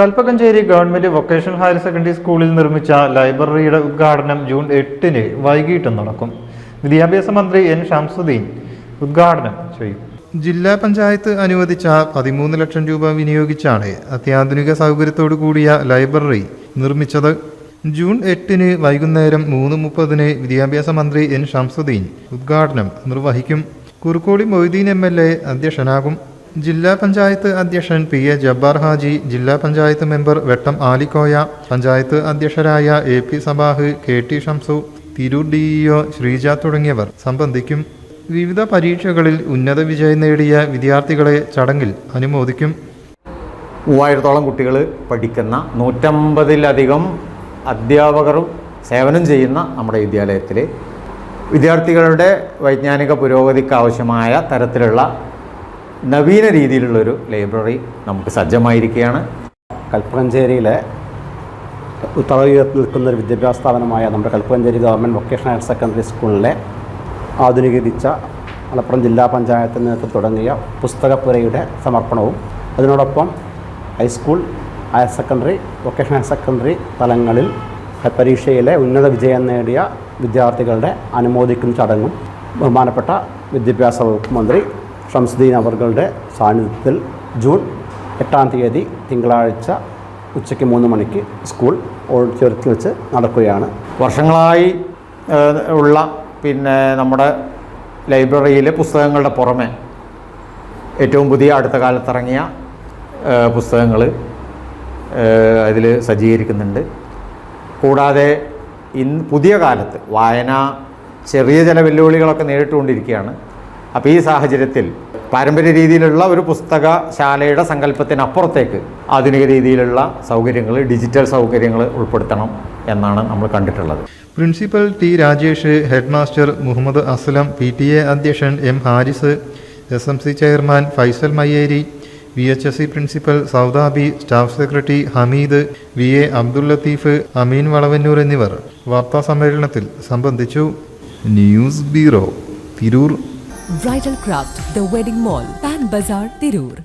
Kalpakanchery government vocational higher secondary സ്കൂളിൽ നിർമ്മിച്ച ലൈബ്രറിയുടെ ഉദ്ഘാടനം ജൂൺ 8-ന് വൈകിട്ട് നടക്കും. വിദ്യാഭ്യാസ മന്ത്രി എൻ ഷംസുദ്ദീൻ ഉദ്ഘാടനം ചെയ്യും. ജില്ലാ പഞ്ചായത്ത് അനുവദിച്ച 13 ലക്ഷം രൂപ വിനിയോഗിച്ചാണ് അത്യാധുനിക സൗകര്യത്തോടു കൂടിയ ലൈബ്രറി നിർമ്മിച്ചത്. ജൂൺ 8-ന് വൈകുന്നേരം 3:30-ന് വിദ്യാഭ്യാസ മന്ത്രി എൻ ഷംസുദ്ദീൻ ഉദ്ഘാടനം നിർവഹിക്കും. കുറുക്കോളി മൊയ്തീൻ MLA അധ്യക്ഷനാകും. ജില്ലാ പഞ്ചായത്ത് അധ്യക്ഷൻ PA ജബ്ബാർ ഹാജി, ജില്ലാ പഞ്ചായത്ത് മെമ്പർ വെട്ടം ആലിക്കോയ, പഞ്ചായത്ത് അധ്യക്ഷരായ AP Sabah, KT Shamsu, Tirur DEO Sreeja തുടങ്ങിയവർ സംബന്ധിക്കും. വിവിധ പരീക്ഷകളിൽ ഉന്നത വിജയം നേടിയ വിദ്യാർത്ഥികളെ ചടങ്ങിൽ അനുമോദിക്കും. 3000-ഓളം കുട്ടികൾ പഠിക്കുന്ന 150-ലധികം അധ്യാപകരും സേവനം ചെയ്യുന്ന നമ്മുടെ വിദ്യാലയത്തിൽ വിദ്യാർത്ഥികളുടെ വൈജ്ഞാനിക പുരോഗതിക്ക് ആവശ്യമായ തരത്തിലുള്ള നവീന രീതിയിലുള്ളൊരു ലൈബ്രറി നമുക്ക് സജ്ജമായിരിക്കുകയാണ്. കൽപ്പകഞ്ചേരിയിലെ ഉത്തരയുഗത്തിൽ നിൽക്കുന്ന ഒരു വിദ്യാഭ്യാസ സ്ഥാപനമായ നമ്മുടെ Kalpakanchery government vocational higher secondary സ്കൂളിലെ ആധുനീകരിച്ച മലപ്പുറം ജില്ലാ പഞ്ചായത്തിന് നേതൃത്വം തുടങ്ങിയ പുസ്തകപ്പുരയുടെ സമർപ്പണവും അതിനോടൊപ്പം high school, higher secondary, vocational higher secondary തലങ്ങളിൽ പരീക്ഷയിലെ ഉന്നത വിജയം നേടിയ വിദ്യാർത്ഥികളുടെ അനുമോദിക്കുന്ന ചടങ്ങും ബഹുമാനപ്പെട്ട വിദ്യാഭ്യാസ വകുപ്പ് മന്ത്രി ഷംസുദ്ദീൻ അവരുടെ സാന്നിധ്യത്തിൽ ജൂൺ 8-ാം തീയതി തിങ്കളാഴ്ച ഉച്ചയ്ക്ക് 3 മണിക്ക് സ്കൂൾ ഓഡിറ്റോറിയത്തിൽ വെച്ച് നടക്കുകയാണ്. വർഷങ്ങളായി ഉള്ള നമ്മുടെ ലൈബ്രറിയിലെ പുസ്തകങ്ങളുടെ പുറമെ ഏറ്റവും പുതിയ അടുത്ത കാലത്തിറങ്ങിയ പുസ്തകങ്ങൾ അതിൽ സജ്ജീകരിക്കുന്നുണ്ട്. കൂടാതെ പുതിയ കാലത്ത് വായന ചെറിയ ചില വെല്ലുവിളികളൊക്കെ നേരിട്ടുകൊണ്ടിരിക്കുകയാണ്. അപ്പോൾ ഈ സാഹചര്യത്തിൽ പാരമ്പര്യ രീതിയിലുള്ള ഒരു പുസ്തകശാലയുടെ സങ്കല്പത്തിനപ്പുറത്തേക്ക് ആധുനിക രീതിയിലുള്ള സൗകര്യങ്ങൾ, ഡിജിറ്റൽ സൗകര്യങ്ങൾ ഉൾപ്പെടുത്തണം എന്നാണ് നമ്മൾ കണ്ടിട്ടുള്ളത്. Principal T Rajesh, headmaster Muhammad Aslam, PTA അധ്യക്ഷൻ M Haris, SMC chairman Faisal Mayyeri, VHSE principal Soudabi, staff secretary Hameed, VA Abdul Latheef, Ameen Valavannur എന്നിവർ വാർത്താ സമ്മേളനത്തിൽ സംബന്ധിച്ചു. News bureau, Tirur. Bridal Craft, The Wedding Mall, Pan Bazaar, Tirur.